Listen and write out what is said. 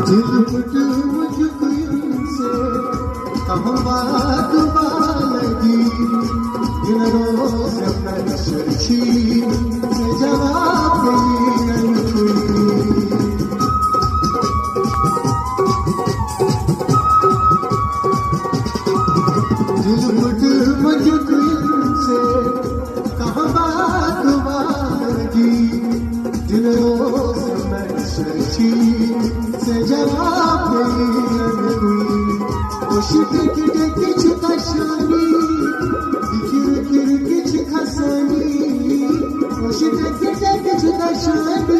झिलमुट मुझको से कहाँ बात लगी इन रोज छी जवाब झिलमुट मुझको से कहाँ बात लगी इन रोज छी से जवाब किछ कशानी किछ खसानी किछ कशानी